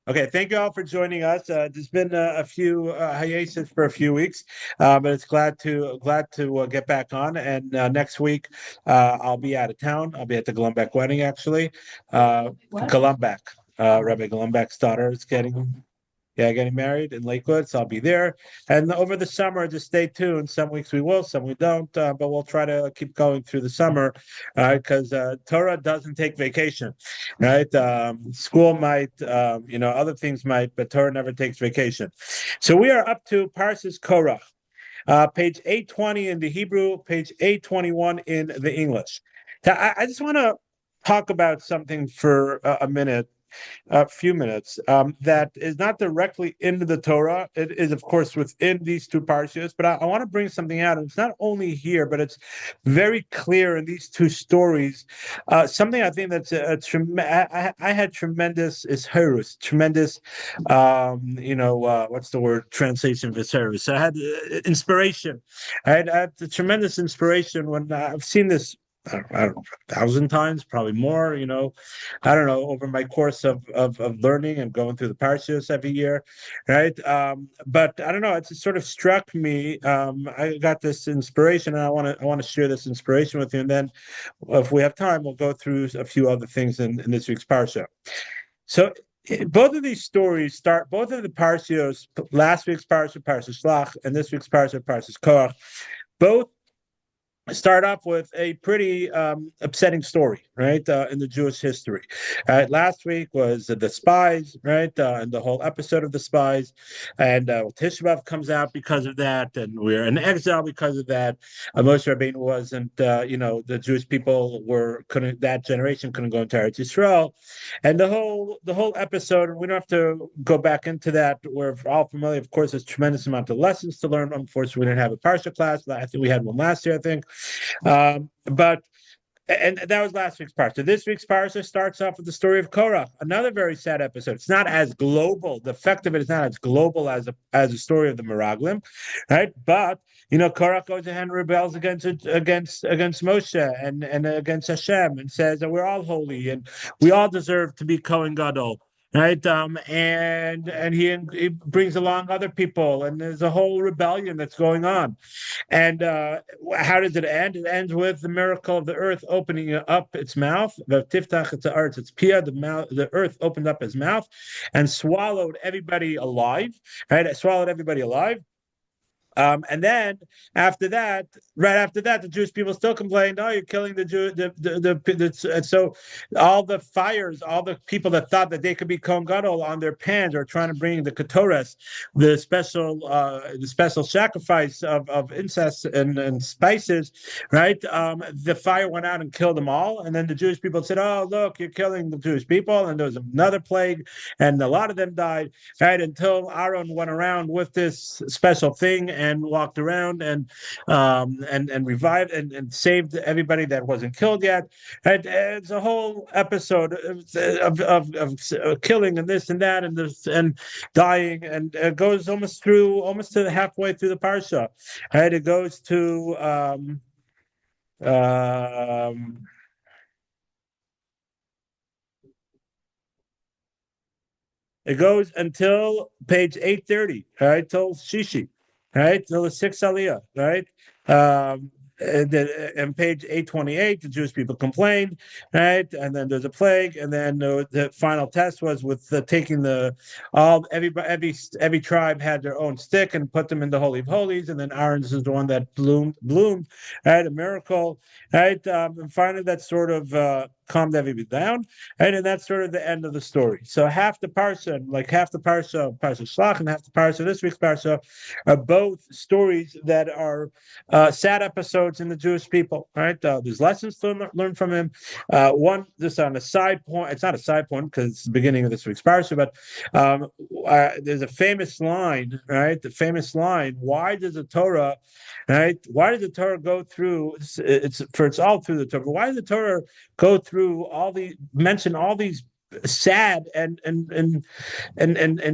Okay, thank you all for joining us. There's been a few hiatus for a few weeks, but it's glad to get back on. And next week, I'll be out of town. I'll be at the Golombek wedding, actually. Golombek, Rabbi Golombek's daughter is getting married in Lakewood, so I'll be there. And over the summer, just stay tuned. Some weeks we will, some we don't, but we'll try to keep going through the summer because Torah doesn't take vacation, right? School might, other things might, but Torah never takes vacation. So we are up to Parsha Korach, page 820 in the Hebrew, page 821 in the English. Now, I just want to talk about something for a few minutes, that is not directly into the Torah. It is, of course, within these two parshas, but I want to bring something out. And it's not only here, but it's very clear in these two stories. Something I think that's I had tremendous tremendous, what's the word translation for service? I had inspiration. I had the tremendous inspiration when I've seen this. I don't know, 1,000 times, probably more, I don't know, over my course of learning and going through the parshas every year, right? But I don't know, it just sort of struck me. I got this inspiration, and I want to share this inspiration with you. And then, if we have time, we'll go through a few other things in this week's parsha. So both of these stories start. Both of the parshas, last week's parsha, Parsha Shlach, and this week's parsha, Parsha Korach, both start off with a pretty upsetting story, right, in the Jewish history. Last week was the spies, right, and the whole episode of the spies, and Tisha B'Av comes out because of that, and we're in exile because of that. Moshe Rabbeinu wasn't, the Jewish people that generation couldn't go into Eretz Yisrael, and the whole episode. And we don't have to go back into that. We're all familiar, of course. There's a tremendous amount of lessons to learn. Unfortunately, we didn't have a parsha class. I think we had one last year, I think. But and that was last week's parsha. This week's parsha starts off with the story of Korah, another very sad episode. It's not as global. The effect of it is not as global as a story of the Meraglim, right? But Korah goes ahead and rebels against Moshe and against Hashem, and says that we're all holy and we all deserve to be Kohen Gadol. Right, and he brings along other people, and there's a whole rebellion that's going on. And how does it end? It ends with the miracle of the earth opening up its mouth. The tiftach its pia, the earth opened up its mouth and swallowed everybody alive. Right, it swallowed everybody alive. And then right after that, the Jewish people still complained, "Oh, you're killing the Jew." And so all the fires, all the people that thought that they could be Kohen Gadol on their pans, are trying to bring the ketores, the special sacrifice of incest and spices, right? The fire went out and killed them all, and then the Jewish people said, "Oh, look, you're killing the Jewish people," and there was another plague, and a lot of them died, right? Until Aaron went around with this special thing and walked around and revived and saved everybody that wasn't killed yet. And it's a whole episode of killing and this and that and this and dying, and it goes almost to halfway through the parsha. Right, it goes to um, it goes until page 830, right? Till Shishi, right? Till the sixth Aliyah, right? And page 828, the Jewish people complained, right? And then there's a plague, and then the final test was with taking every tribe had their own stick and put them in the Holy of Holies, and then Aaron's is the one that bloomed, right? A miracle, right? And finally, that sort of calmed everybody down, right? And that's sort of the end of the story. So half the parsha, Parsha Shlach, and half the parsha this week's parsha, are both stories that are sad episodes in the Jewish people, right? There's lessons to learn from him. One, just on a side point, it's not a side point because it's the beginning of this week's parsha, but there's a famous line, right? The famous line, why does the Torah, right? Why does the Torah go through, it's all through the Torah, but why does the Torah go through mention all these sad and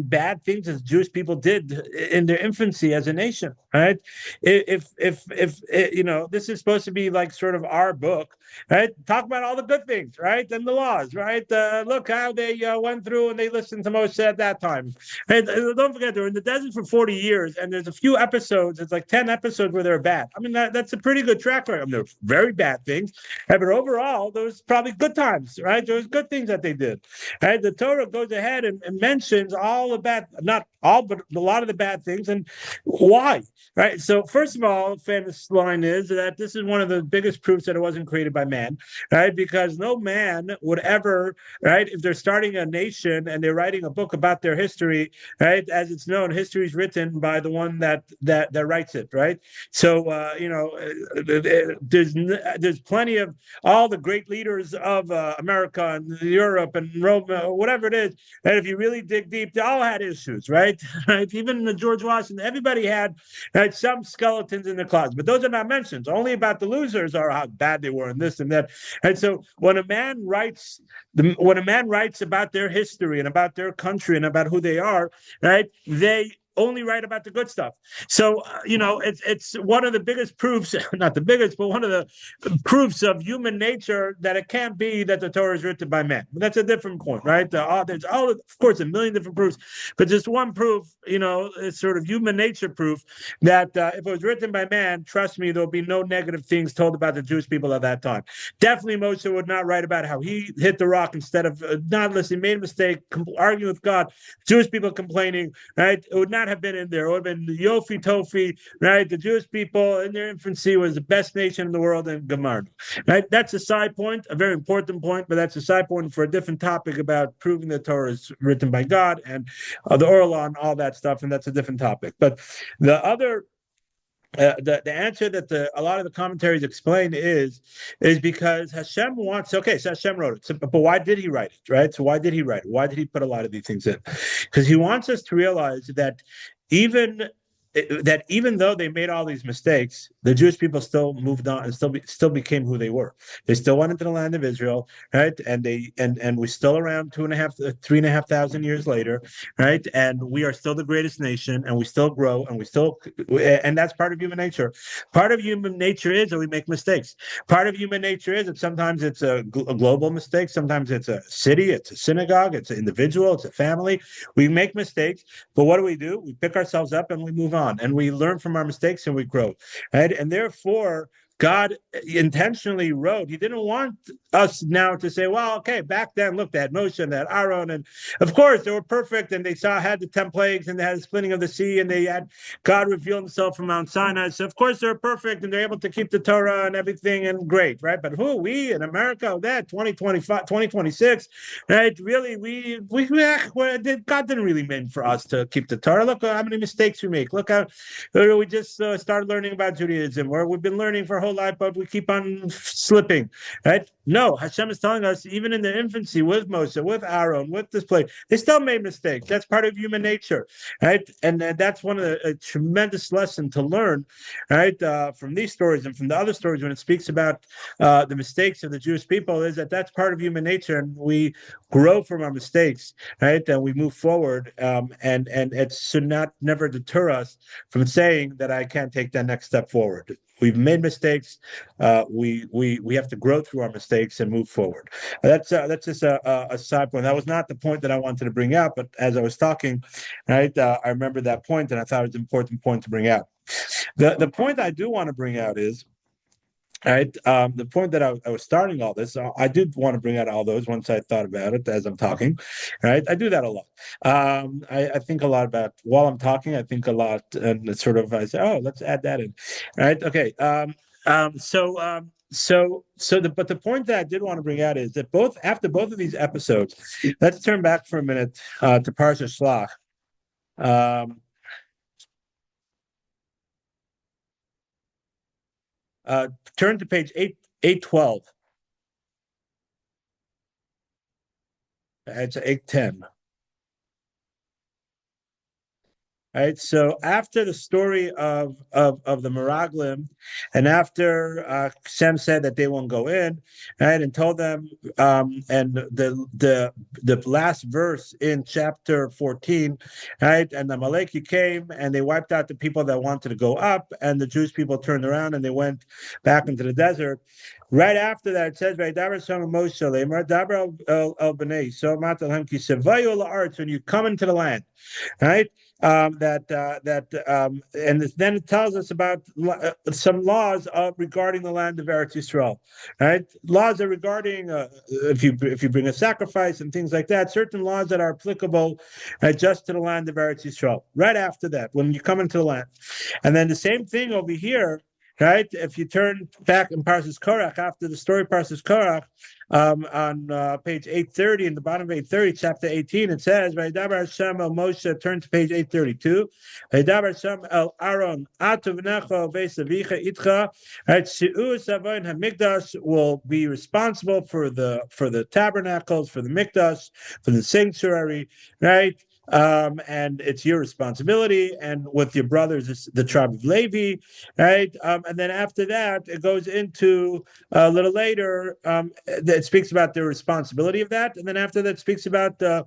bad things as Jewish people did in their infancy as a nation, right? If this is supposed to be like sort of our book, right? Talk about all the good things, right? And the laws, right? Look how they went through and they listened to Moshe at that time. And don't forget, they're in the desert for 40 years, and there's a few episodes, it's like 10 episodes where they're bad. I mean, that's a pretty good track record. I mean, they're very bad things, right? But overall, there was probably good times, right? There was good things that they did. Right? The Torah goes ahead and mentions all the bad, not all, but a lot of the bad things and why. Right. So first of all, famous line is that this is one of the biggest proofs that it wasn't created by man, right? Because no man would ever, right, if they're starting a nation and they're writing a book about their history, right, as it's known, history is written by the one that writes it, right? So there's plenty of all the great leaders of America and Europe and Rome, whatever it is. And if you really dig deep, they all had issues, right? Right? Even the George Washington, everybody had some skeletons in the closet, but those are not mentioned. Only about the losers are how bad they were and this and that. And so when a man writes about their history and about their country and about who they are, right? They only write about the good stuff. So it's one of the biggest proofs, not the biggest, but one of the proofs of human nature that it can't be that the Torah is written by man. But that's a different point, right? There's of course, a million different proofs, but just one proof, it's sort of human nature proof that if it was written by man, trust me, there'll be no negative things told about the Jewish people at that time. Definitely, Moshe would not write about how he hit the rock instead of not listening, made a mistake, arguing with God. Jewish people complaining, right? It would not have been in there. It would have been Yofi Tofi, right? The Jewish people in their infancy was the best nation in the world in Gemara. Right? That's a side point, a very important point, but that's a side point for a different topic about proving the Torah is written by God and the oral law and all that stuff, and that's a different topic. But the other the answer that a lot of the commentaries explain is because Hashem wants. Okay, so Hashem wrote it, but why did He write it? Right. So why did He write it? Why did He put a lot of these things in? Because He wants us to realize even even though they made all these mistakes, the Jewish people still moved on and still became who they were. They still went into the land of Israel, right? And we're still around 3,500 years later, right? And we are still the greatest nation, and we still grow, and that's part of human nature. Part of human nature is that we make mistakes. Part of human nature is that sometimes it's a global mistake, sometimes it's a city, it's a synagogue, it's an individual, it's a family. We make mistakes, but what do? We pick ourselves up and we move on, and we learn from our mistakes and we grow, right? And therefore, God intentionally wrote. He didn't want us now to say, well, okay, back then, look, they had Moshe and they had Aaron, and of course they were perfect, and they had the 10 plagues, and they had the splitting of the sea, and they had God revealed himself from Mount Sinai. So of course they're perfect, and they're able to keep the Torah and everything, and great, right? But we in America, that 2025, 2026, right? Really, God didn't really mean for us to keep the Torah. Look how many mistakes we make. Look how we just started learning about Judaism, where we've been learning for a whole life, but we keep on slipping, right? No, Hashem is telling us, even in their infancy, with Moshe, with Aaron, with this place, they still made mistakes. That's part of human nature, right? And that's one of a tremendous lesson to learn, right, from these stories and from the other stories when it speaks about the mistakes of the Jewish people, is that that's part of human nature, and we grow from our mistakes, right? And we move forward, and it should never deter us from saying that I can't take that next step forward. We've made mistakes. We have to grow through our mistakes and move forward. That's just a side point. That was not the point that I wanted to bring out, but as I was talking, right, I remember that point, and I thought it was an important point to bring out. The point I do want to bring out is, right. The point that I was starting all this, I did want to bring out all those once I thought about it as I'm talking, right? I do that a lot. I think a lot about while I'm talking. I think a lot, and it's sort of I say, oh, let's add that in, right? Okay. But the point that I did want to bring out is that after both of these episodes, let's turn back for a minute to Parsha Shlach. Um, uh, Turn to page 812. It's 810. Right. So after the story of the Meraglim, and after Shem said that they won't go in, right, and told them, and the last verse in chapter 14, right, and the Maleki came and they wiped out the people that wanted to go up, and the Jewish people turned around and they went back into the desert. Right after that, it says, when you come into the land, right? And then it tells us about some laws regarding the land of Eretz Yisrael, right? Laws are regarding if you bring a sacrifice and things like that. Certain laws that are applicable just to the land of Eretz Yisrael. Right after that, when you come into the land, and then the same thing over here. Right, if you turn back in Parsha Korach, after the story of Parsha Korach, on page 830, in the bottom of 830, chapter 18, it says, "Vaydaber Hashem el Moshe." Turn to page 832. "Vaydaber Hashem el Aaron, atu v'necho v'esavicha itcha." Right, She'us Avoyin Hamikdash will be responsible for the tabernacles, for the mikdash, for the sanctuary. Right. And it's your responsibility, and with your brothers, the tribe of Levi, right? And then after that, it goes into a little later. It speaks about the responsibility of that, and then after that, it speaks about the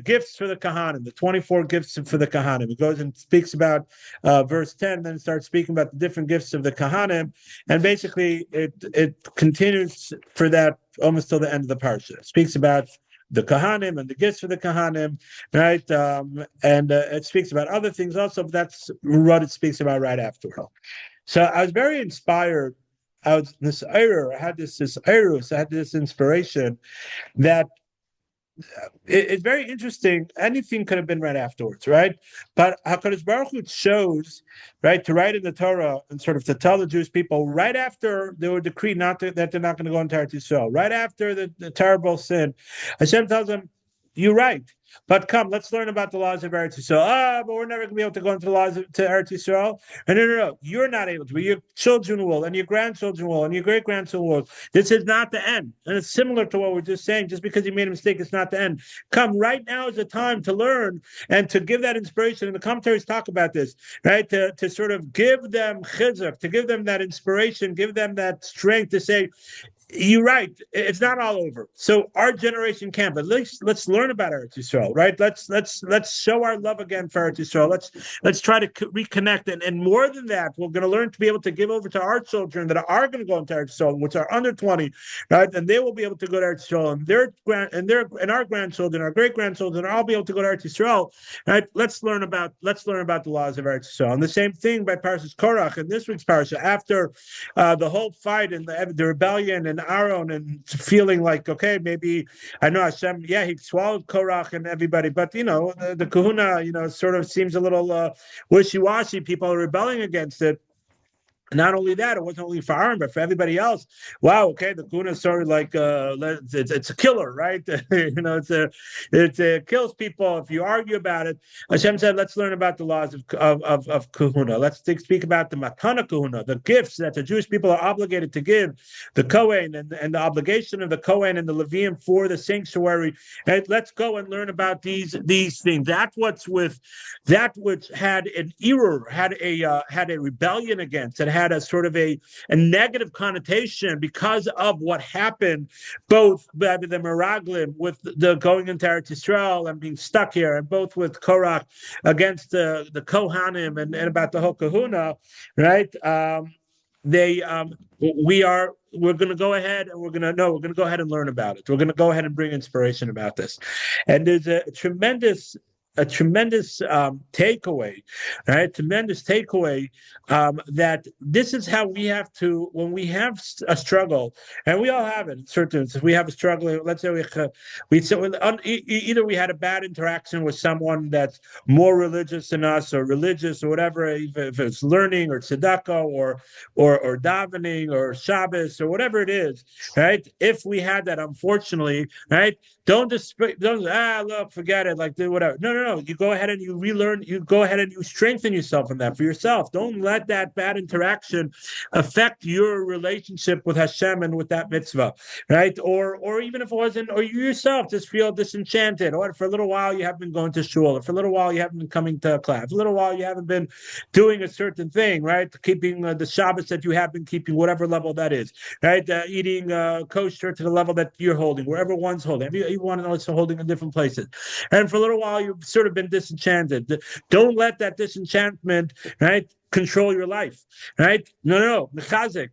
gifts for the Kahanim, the 24 gifts for the Kahanim. It goes and speaks about verse 10, then it starts speaking about the different gifts of the Kahanim, and basically it continues for that almost till the end of the parsha. It speaks about the Kahanim and the gifts for the Kahanim, right? And it speaks about other things also, but that's what it speaks about right afterward. So I was very inspired. I had this inspiration that it's very interesting. Anything could have been right afterwards, right? But HaKadosh Baruch Hu chose, right, to write in the Torah and sort of to tell the Jewish people right after they were decreed that they're not going to go into Eretz Yisrael, right after the terrible sin, Hashem tells them, "You're right. But come, let's learn about the laws of Eretz Yisrael." But we're never going to be able to go into the laws to Eretz Yisrael. And no. You're not able to, but your children will, and your grandchildren will, and your great-grandchildren will. This is not the end. And it's similar to what we're just saying. Just because you made a mistake, it's not the end. Come, right now is the time to learn and to give that inspiration. And the commentaries talk about this, right? To sort of give them chizuk, to give them that inspiration, give them that strength to say, you're right. It's not all over. So our generation can, but let's learn about Eretz Yisrael, right? Let's show our love again for Eretz Yisrael. Let's try to reconnect, and more than that, we're going to learn to be able to give over to our children that are going to go into Eretz Yisrael, which are under 20, right? And they will be able to go to Eretz Yisrael, and our grandchildren, our great grandchildren, are all be able to go to Eretz Yisrael, right? Let's learn about the laws of Eretz Yisrael, and the same thing by Parsha Korach in this week's parsha. After the whole fight and the rebellion and Aaron, and feeling like, okay, maybe I know Hashem, yeah, he swallowed Korach and everybody, but the kahuna, sort of seems a little wishy-washy. People are rebelling against it. Not only that, it wasn't only for Aaron, but for everybody else. Wow, okay, the Kuna is sort of like it's a killer, right? It kills people if you argue about it. Hashem said, let's learn about the laws of Kahuna. Let's speak about the Matana Kahuna, the gifts that the Jewish people are obligated to give, the Kohen and the obligation of the Kohen and the Levium for the sanctuary. And let's go and learn about these things. That which had an error, had a rebellion against it, had a sort of a negative connotation because of what happened, both by the Meraglim with the going into Eretz Yisrael and being stuck here, and both with Korach against the Kohanim and about the whole Kahuna, right? We're going to go ahead and we're going to go ahead and learn about it. We're going to go ahead and bring inspiration about this. And there's a tremendous takeaway, right? Tremendous takeaway that this is how we have to, when we have a struggle, and we all have it. Certain, if we have a struggle, let's say either we had a bad interaction with someone that's more religious than us, or religious, or whatever, if it's learning or tzedakah or davening or Shabbos or whatever it is, right? If we had that, unfortunately, right? Don't look, forget it, like do whatever. No. no. You go ahead and you relearn. You go ahead and you strengthen yourself in that for yourself. Don't let that bad interaction affect your relationship with Hashem and with that mitzvah, right? Or even if it wasn't, or you yourself just feel disenchanted, or for a little while you haven't been going to shul, or for a little while you haven't been coming to class, for a little while you haven't been doing a certain thing, right? Keeping the Shabbos that you have been keeping, whatever level that is, right? Eating kosher to the level that you're holding, wherever one's holding. Everyone else is holding in different places. And for a little while, you've sort of been disenchanted. Don't let that disenchantment, right, control your life, right? No. Mechazik.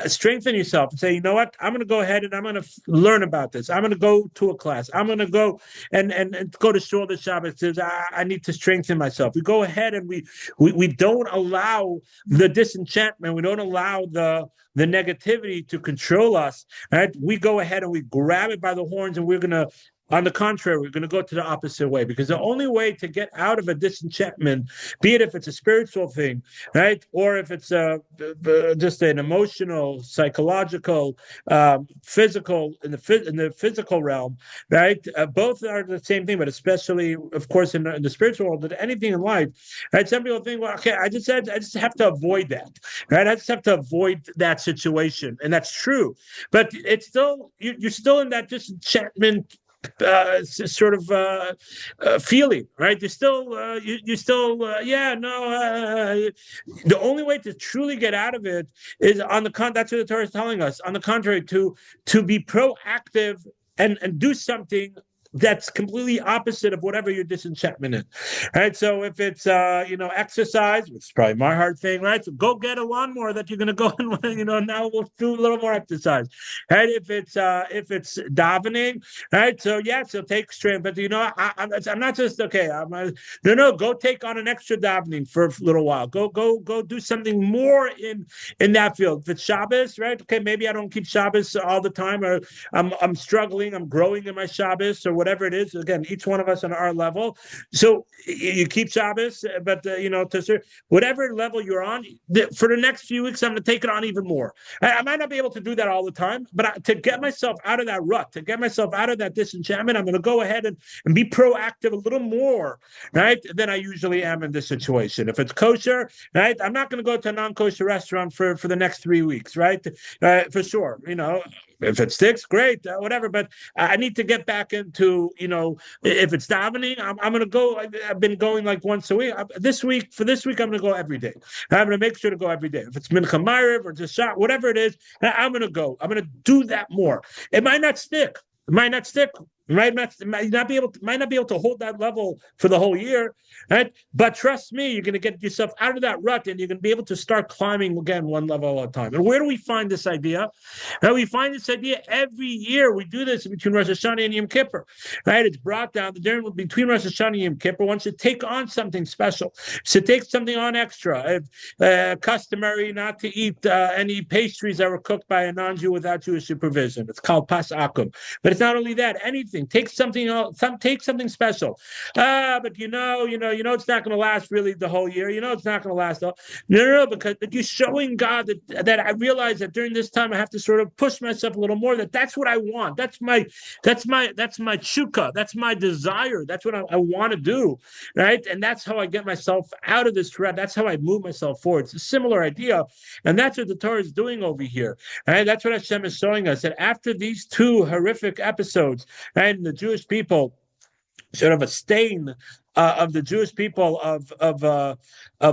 Strengthen yourself and say, you know what? I'm going to go ahead and I'm going to learn about this. I'm going to go to a class. I'm going to go and go to shul this Shabbos. I need to strengthen myself. We go ahead and we don't allow the disenchantment. We don't allow the negativity to control us. Right? We go ahead and we grab it by the horns, and we're going to. On the contrary, we're going to go to the opposite way, because the only way to get out of a disenchantment, be it if it's a spiritual thing, right, or if it's just an emotional, psychological, physical, in the physical realm, right, both are the same thing, but especially, of course, in the spiritual world, but anything in life, right? Some people think, well, okay, I just have to avoid that, right? I just have to avoid that situation, and that's true, but it's still you're still in that disenchantment sort of feeling, right? You still, yeah, no. The only way to truly get out of it is that's what the Torah is telling us. On the contrary, to be proactive and do something that's completely opposite of whatever your disenchantment is, right? So if it's exercise, which is probably my hard thing, right? So go get a lawnmower that you're going to go and now we'll do a little more exercise, right? If it's davening, right? So take strength, but I'm not just okay. No. Go take on an extra davening for a little while. Go do something more in that field. If it's Shabbos, right? Okay, maybe I don't keep Shabbos all the time, or I'm struggling. I'm growing in my Shabbos, or whatever it is. Again, each one of us on our level. So you keep Shabbos, but whatever level you're on, for the next few weeks, I'm going to take it on even more. I might not be able to do that all the time, but to get myself out of that rut, to get myself out of that disenchantment, I'm going to go ahead and be proactive a little more, right, than I usually am in this situation. If it's kosher, right, I'm not going to go to a non-kosher restaurant for the next 3 weeks, right, for sure. If it sticks, great, whatever. But I need to get back into, if it's davening, I'm going to go. I've been going like once a week. This week, I'm going to go every day. I'm going to make sure to go every day. If it's Mincha Ma'ariv or just shot, whatever it is, I'm going to go. I'm going to do that more. It might not stick. It might not stick. Might not be able to hold that level for the whole year, right? But trust me, you're going to get yourself out of that rut, and you're going to be able to start climbing again one level at a time. And where do we find this idea? Now, we find this idea every year. We do this between Rosh Hashanah and Yom Kippur, right? It's brought down the difference between Rosh Hashanah and Yom Kippur. One should take on something special, should take something on extra. Customary not to eat any pastries that were cooked by a non-Jew without Jewish supervision. It's called pas akum. But it's not only that. Anything. Take something else. Take something special. But it's not going to last really the whole year. It's not going to last. No, because you're showing God that I realize that during this time I have to sort of push myself a little more. That's what I want. That's my tshuka. That's my desire. That's what I want to do, right? And that's how I get myself out of this rut. That's how I move myself forward. It's a similar idea, and that's what the Torah is doing over here. Right? That's what Hashem is showing us, that after these two horrific episodes, and the Jewish people, sort of a stain of the Jewish people of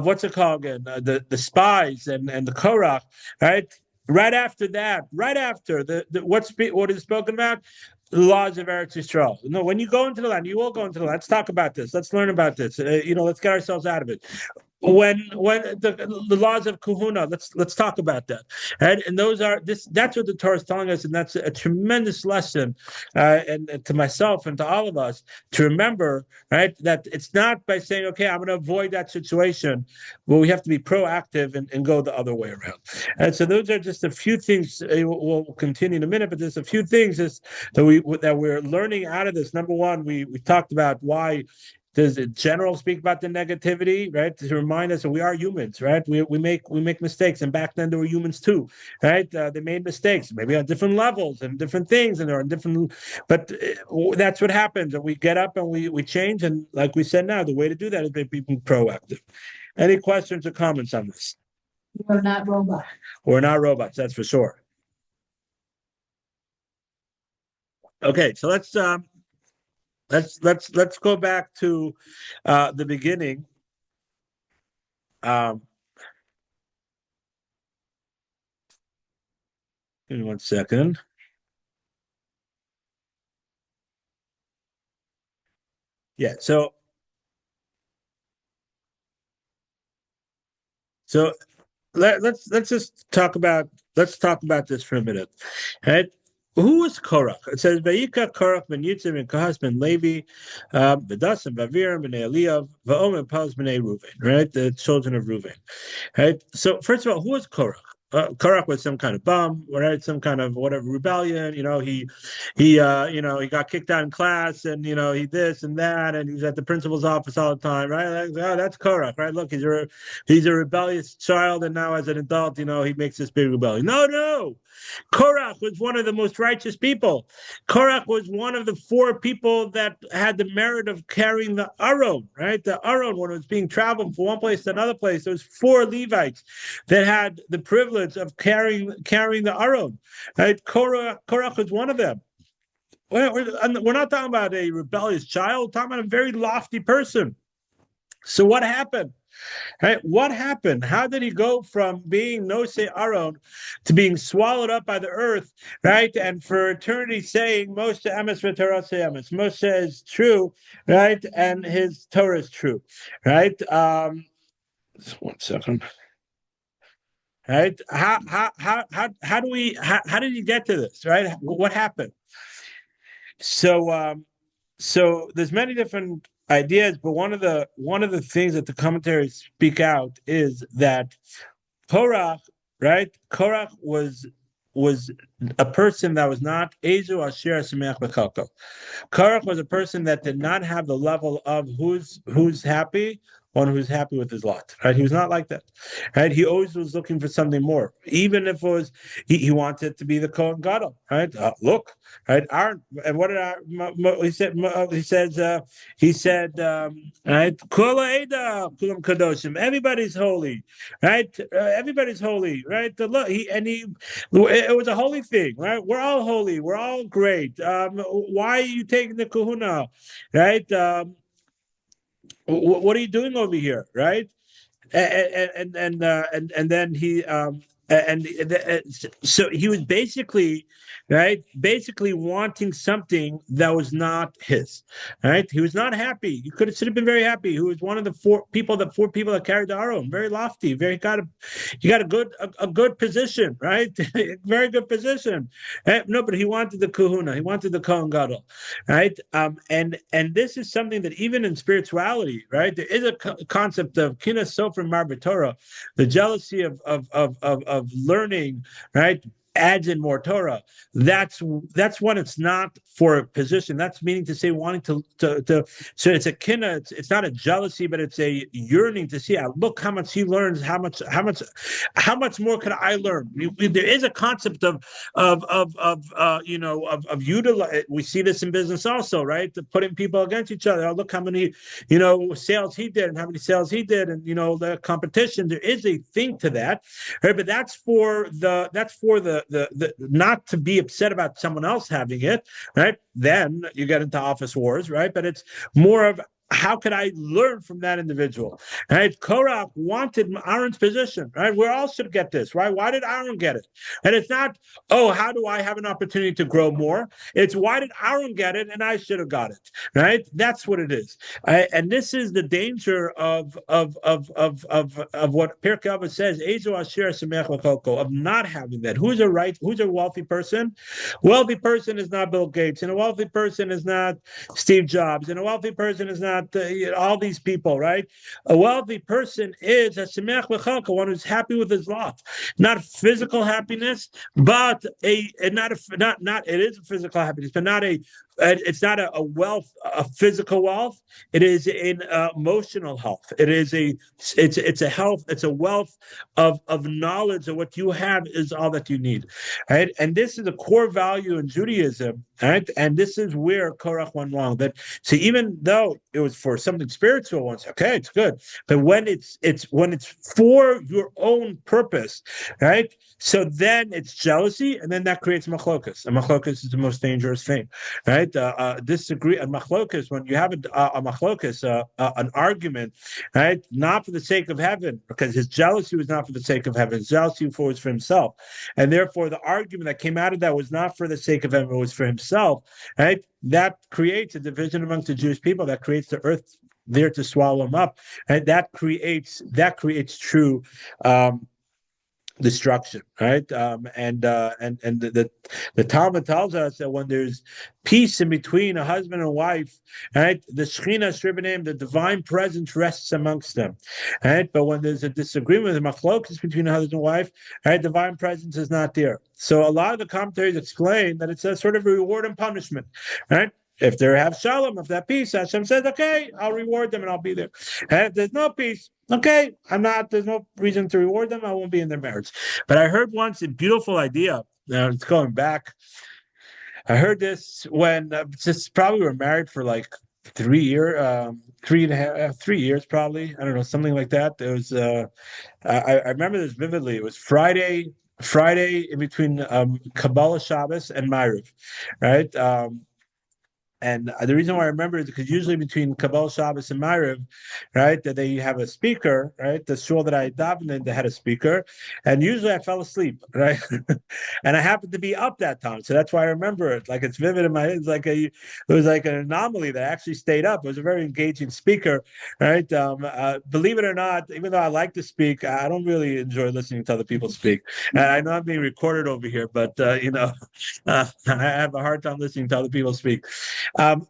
what's it called again? The spies and the Korach, right? Right after what is spoken about, the laws of Eretz Yisrael. No, when you go into the land, you will go into the land. Let's talk about this. Let's learn about this. Let's get ourselves out of it. When the laws of Kahuna, let's talk about that, right? And that's what the Torah is telling us, and that's a tremendous lesson, and to myself and to all of us to remember, right? That it's not by saying, okay, I'm going to avoid that situation. Well, we have to be proactive and go the other way around. And so those are just a few things. We'll continue in a minute, but there's a few things that we're learning out of this. Number one, we talked about why Does the general speak about the negativity, right? To remind us that we are humans, right? We make mistakes, and back then there were humans too, right? They made mistakes, maybe on different levels and different things, and there are different. But that's what happens, and we get up and we change, and like we said, now the way to do that is by being proactive. Any questions or comments on this? We're not robots. We're not robots, that's for sure. Okay, so let's go back to the beginning. Um, Give me 1 second. Yeah, so let's just talk about this for a minute. Right? Who was Korach? It says Vayika Korach ben Yitzim and Kahas ben Levi, Bedas and Baviram ben Eliyav, Vaom and Paz ben Reuven. Right, the children of Reuven. Right. So first of all, who was Korach? Korach was some kind of bum, right? Some kind of whatever rebellion. He got kicked out in class, and he this and that, and he's at the principal's office all the time, right? Like, oh, that's Korach, right? Look, he's a rebellious child, and now as an adult, he makes this big rebellion. No. Korach was one of the most righteous people. Korach was one of the four people that had the merit of carrying the Aron, right? The Aron, when it was being traveled from one place to another place, there was four Levites that had the privilege of carrying the Aron. Right? Korach was one of them. We're not talking about a rebellious child. We're talking about a very lofty person. So what happened? Right? What happened? How did he go from being Nosei Aron to being swallowed up by the earth, right? And for eternity saying, Moshe Emes v'Torah Emes. Moshe is true, right? And his Torah is true, right? Just 1 second. Right? How did he get to this, right? What happened? So there's many different ideas, but one of the things that the commentaries speak out is that Korach, right? Korach was a person that was not Ezu Asher Sameach B'Chalko. Korach was a person that did not have the level of who's happy, one who's happy with his lot. Right? He was not like that. Right? He always was looking for something more, even if it was he wanted to be the Kohen Gadol. Right? Look, right? Aaron, and what did he said? Right? Kula Eda Kulam Kadoshim. Everybody's holy, right? Everybody's holy, right? It was a holy thing, right? We're all holy. We're all great. Why are you taking the kahuna, right? What are you doing over here, right? And then he so he was basically basically wanting something that was not his, right? He was not happy. He should have been very happy. He was one of the four people that carried the Aron, very lofty, he got a good position, right? Very good position. No, but he wanted the kahuna, he wanted the Kohen Gadol, right? And this is something that even in spirituality, right, there is a concept of kinas sofer marbeh Torah, the jealousy of learning, right, adds in more Torah. That's when it's not for a position. That's meaning to say wanting to so it's a kinna, it's not a jealousy, but it's a yearning to see, look how much he learns, how much more could I learn? There is a concept of utilize. We see this in business also, right? Putting people against each other. Look how many sales he did and how many sales he did, and the competition. There is a thing to that, right? But that's for the not to be upset about someone else having it, right? Then you get into office wars, right? But it's more of, how could I learn from that individual? Right? Korach wanted Aaron's position, right? We all should get this, right? Why did Aaron get it? And it's not, oh, how do I have an opportunity to grow more? It's, why did Aaron get it and I should have got it, right? That's what it is. And this is the danger of what Pirkei Avos says, Ezu Asher Sameach L'Cholko, of not having that. Who's a wealthy person? Wealthy person is not Bill Gates, and a wealthy person is not Steve Jobs, and a wealthy person is not all these people, right? A wealthy person is a Sameach L'Cholko, one who's happy with his lot, not physical happiness, but it is a physical happiness, but not a it's not a wealth, a physical wealth. It is an emotional health. It's a health. It's a wealth of knowledge that what you have is all that you need, right? And this is a core value in Judaism, right? And this is where Korach went wrong. That so even though it was for something spiritual, once okay, it's good, but when it's for your own purpose, right? So then it's jealousy, and then that creates machlokas. And machlokas is the most dangerous thing, right? Disagree and machlokas, when you have a machlokas, an argument, right? Not for the sake of heaven, because his jealousy was not for the sake of heaven. His jealousy was for himself, and therefore the argument that came out of that was not for the sake of heaven; it was for himself, right? That creates a division amongst the Jewish people. That creates the earth there to swallow them up, and that creates true destruction, right? And the Talmud tells us that when there's peace in between a husband and wife, right, the Shekhinah Shribanim, the divine presence rests amongst them, right? But when there's a disagreement, the machlokas between a husband and wife, right, divine presence is not there. So a lot of the commentaries explain that it's a sort of reward and punishment, right? If they have shalom, if that peace, Hashem says, okay, I'll reward them and I'll be there. And if there's no peace, okay, there's no reason to reward them. I won't be in their marriage. But I heard once a beautiful idea. It's going back. I heard this when just probably were married for like 3 years probably. I don't know, something like that. It was, I remember this vividly. It was Friday in between Kabbalah Shabbos and Ma'ariv, right? And the reason why I remember is because usually between Kabbalah Shabbos and Ma'ariv, right, that they have a speaker, right? The shul that I davened in, they had a speaker, and usually I fell asleep, right? And I happened to be up that time, so that's why I remember it. Like it's vivid in my head. It was like an anomaly that I actually stayed up. It was a very engaging speaker, right? Believe it or not, even though I like to speak, I don't really enjoy listening to other people speak. And I know I'm being recorded over here, but I have a hard time listening to other people speak.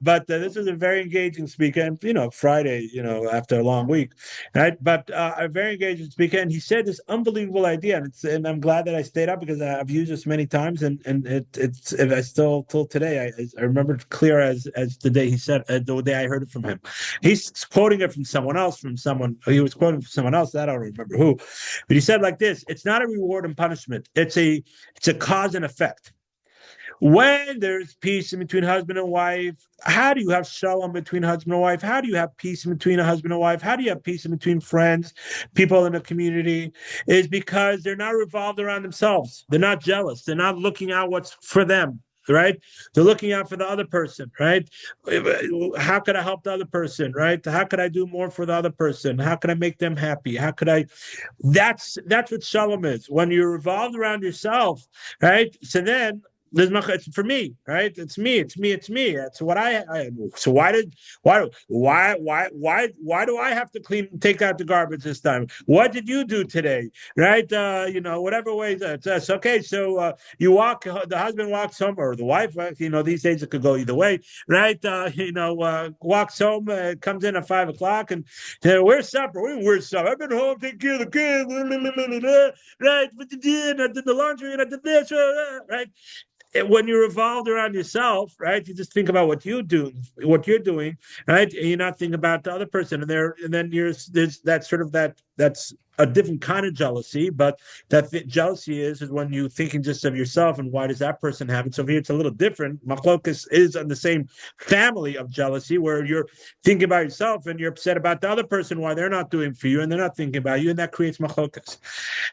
But this was a very engaging speaker, and Friday, after a long week, right? But a very engaging speaker, and he said this unbelievable idea, and I'm glad that I stayed up because I've used this many times, and it's I still till today I remember it clear as the day he said the day I heard it from him. He's quoting it from someone else, he was quoting from someone else. I don't remember who, but he said like this: it's not a reward and punishment; it's a cause and effect. When there's peace in between husband and wife, how do you have shalom between husband and wife? How do you have peace in between a husband and wife? How do you have peace in between friends, people in the community? Is because they're not revolved around themselves. They're not jealous. They're not looking out what's for them, right? They're looking out for the other person, right? How could I help the other person, right? How could I do more for the other person? How could I make them happy? How could I? That's what shalom is. When you're revolved around yourself, right? So then it's for me, right? It's me. That's what I so why do I have to take out the garbage this time? What did you do today? Right? Whatever way that's okay. So the husband walks home, or the wife, these days it could go either way, right? Walks home, comes in at 5 o'clock, and where's supper? Where's supper? I've been home taking care of the kids, right? But you did, I did the laundry, and I did this, right? When you're revolved around yourself, right? You just think about what you're doing, right? And you're not thinking about the other person, and then there's that sort of that's a different kind of jealousy, but jealousy is when you're thinking just of yourself and why does that person have it? So here it's a little different. Machlokas is on the same family of jealousy where you're thinking about yourself and you're upset about the other person, why they're not doing for you and they're not thinking about you, and that creates machlokas.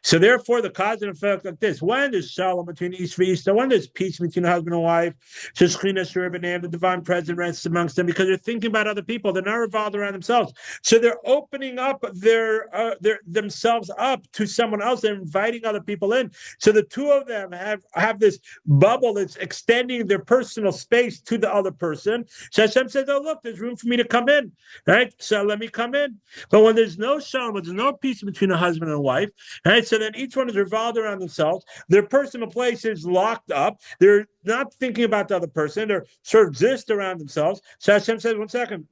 So therefore, the cause and effect like this: when there's shalom between each for each, when there's peace between a husband and wife, the divine presence rests amongst them because they're thinking about other people. They're not revolved around themselves. So they're opening up themselves up to someone else. They're inviting other people in. So the two of them have this bubble that's extending their personal space to the other person. So Hashem says, "Oh, look, there's room for me to come in, right? So let me come in." But when there's no shalom, when there's no peace between a husband and a wife, right? So then each one is revolved around themselves. Their personal place is locked up. They're not thinking about the other person. They're sort of exist around themselves. So Hashem says, "1 second,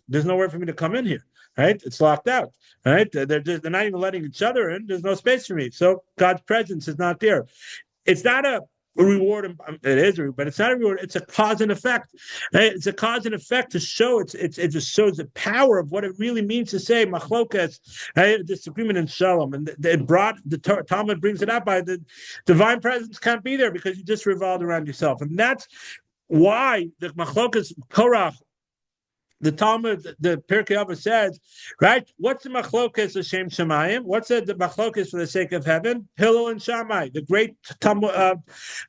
there's nowhere for me to come in here." Right? It's locked out. Right? They're not even letting each other in. There's no space for me. So God's presence is not there. It's not a reward. It is, but it's not a reward. It's a cause and effect. Right? It's a cause and effect to show it just shows the power of what it really means to say machlokas, right? Disagreement in shalom, and it brought the Talmud brings it up by the divine presence can't be there because you just revolved around yourself, and that's why the machlokas Korach. The Talmud, the Pirkei Avos says, right? What's the machlokas Hashem Shemayim? What's the machlokas for the sake of heaven? Hillel and Shammai, the great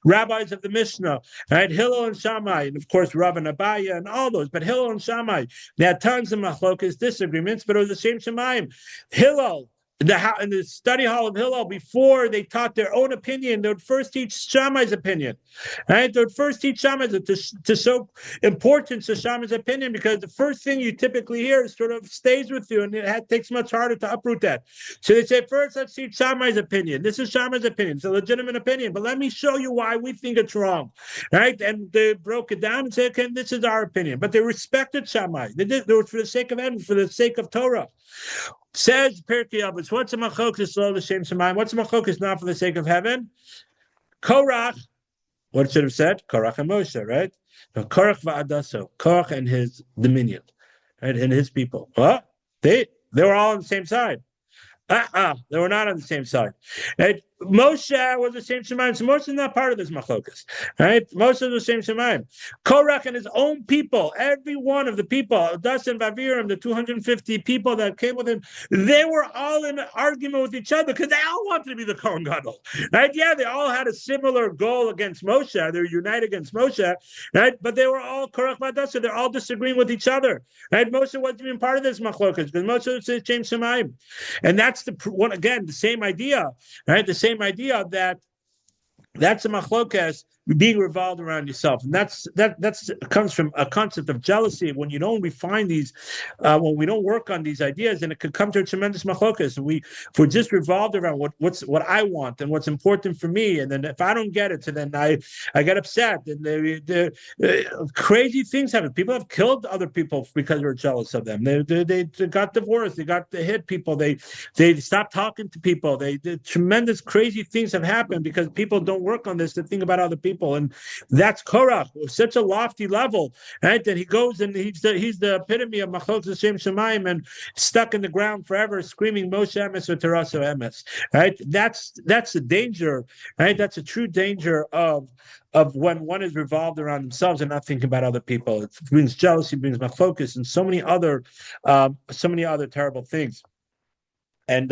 rabbis of the Mishnah, right? Hillel and Shammai, and of course Rav and Abaya and all those. But Hillel and Shammai, they had tons of machlokas disagreements, but it was the same Shemayim. Hillel. In the study hall of Hillel, before they taught their own opinion, they would first teach Shammai's opinion. Right? They would first teach Shammai's to show importance to Shammai's opinion, because the first thing you typically hear sort of stays with you, and it takes much harder to uproot that. So they say, first, let's teach Shammai's opinion. This is Shammai's opinion. It's a legitimate opinion, but let me show you why we think it's wrong. Right? And they broke it down and said, okay, this is our opinion. But they respected Shammai. They did it for the sake of heaven, for the sake of Torah. Says Pirkei Avos, what's a machlokas lo l'shem shemayim? What's a machlokas not for the sake of heaven? Korach, what it should have said? Korach and Moshe, right? No, Korach va'adaso, Korach and his dominion, right, and his people. What? They were all on the same side. They were not on the same side. Right? Moshe was the same Shemayim. So Moshe is not part of this machlokas. Right? Moshe is the same Shemayim. Korach and his own people, every one of the people, Dasan Vaviram, the 250 people that came with him, they were all in an argument with each other because they all wanted to be the Kohen Gadol. Right? Yeah, they all had a similar goal against Moshe. They were united against Moshe. Right? But they were all Korach Vadasa. They're all disagreeing with each other. Right? Moshe wasn't even part of this machlokas because Moshe was the same Shemayim. And that's the one, again, the same idea, right? The same idea that's a machlokas being revolved around yourself, and that's comes from a concept of jealousy. When you don't refine these, when we don't work on these ideas, and it could come to a tremendous machlokas. If we're just revolved around what I want and what's important for me, and then if I don't get it, so then I get upset, and crazy things happen. People have killed other people because they're jealous of them. They got divorced. They hit people. They stopped talking to people. Tremendous crazy things have happened because people don't work on this to think about other people. And that's Korach, such a lofty level, right? That he goes and he's the epitome of Machlokes Hashem Shemayim and stuck in the ground forever, screaming Moshe Emes or Teraso Emes, right? That's the danger, right? That's a true danger of when one is revolved around themselves and not thinking about other people. It brings jealousy, brings focus, and so many other terrible things. And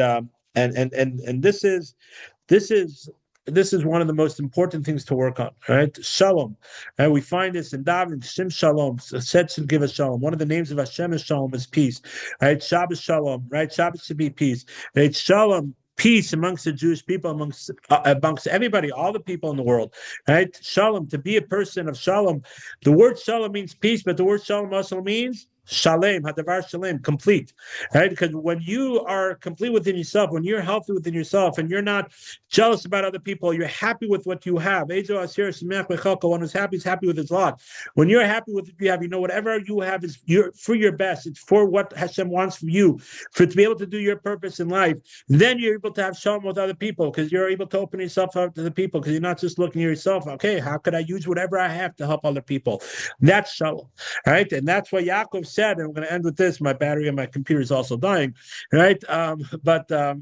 this is one of the most important things to work on, right? Shalom. Right? We find this in David, Shim Shalom, said should give us Shalom. One of the names of Hashem is Shalom, is peace. Right? Shabbos Shalom, right? Shabbos should be peace. Right? Shalom, peace amongst the Jewish people, amongst everybody, all the people in the world, right? Shalom, to be a person of Shalom. The word Shalom means peace, but the word Shalom also means Shalem, Hadavar Shalem, complete, right? Because when you are complete within yourself, when you're healthy within yourself, and you're not jealous about other people, you're happy with what you have. One who's happy is happy with his lot. When you're happy with what you have, you know whatever you have is for your best. It's for what Hashem wants from you, for to be able to do your purpose in life. Then you're able to have shalom with other people because you're able to open yourself up to the people because you're not just looking at yourself. Okay, how could I use whatever I have to help other people? That's shalom, right? And that's why Yaakov said, and I'm going to end with this. My battery on my computer is also dying, right? But we're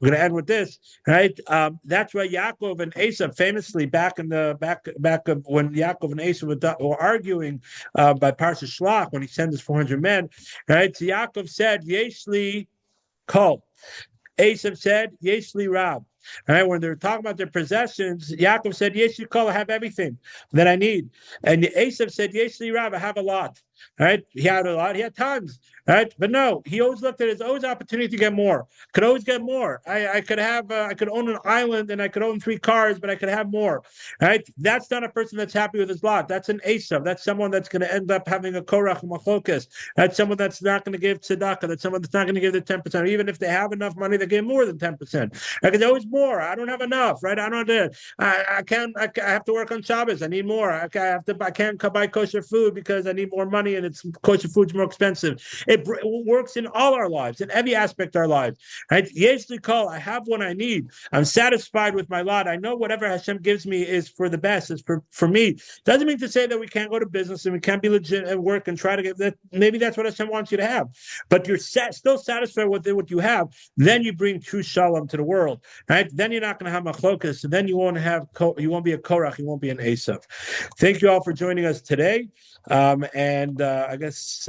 going to end with this, right? That's why Yaakov and Esau famously back of when Yaakov and Esau were arguing by Parsha Shlach when he sent his 400 men, right? So Yaakov said, "Yeshli kol." Esau said, "Yeshli rab." Right, when they're talking about their possessions, Yaakov said, "Yeshli kol, I have everything that I need," and Esau said, "Yeshli rab, I have a lot." Right? He had a lot. He had tons. Right? But no, he always looked at it as always opportunity to get more. Could always get more. I could have. I could own an island and I could own 3 cars, but I could have more. Right? That's not a person that's happy with his lot. That's an Esau. That's someone that's going to end up having a Korach and Machlokas. That's someone that's not going to give tzedakah. That's someone that's not going to give the 10%. Even if they have enough money, they give more than 10%. Because they always more. I don't have enough, right? I don't have to, I have to work on Shabbos. I need more. I can't buy kosher food because I need more money and it's kosher food's more expensive. It works in all our lives, in every aspect of our lives, right? Yesh li kol, I have what I need. I'm satisfied with my lot. I know whatever Hashem gives me is for the best. It's for me. Doesn't mean to say that we can't go to business and we can't be legit at work and try to get that. Maybe that's what Hashem wants you to have, but you're still satisfied with what you have. Then you bring true shalom to the world, right? Then you're not going to have machlokas. So then you won't be a Korach. You won't be an Esav. Thank you all for joining us today. And I guess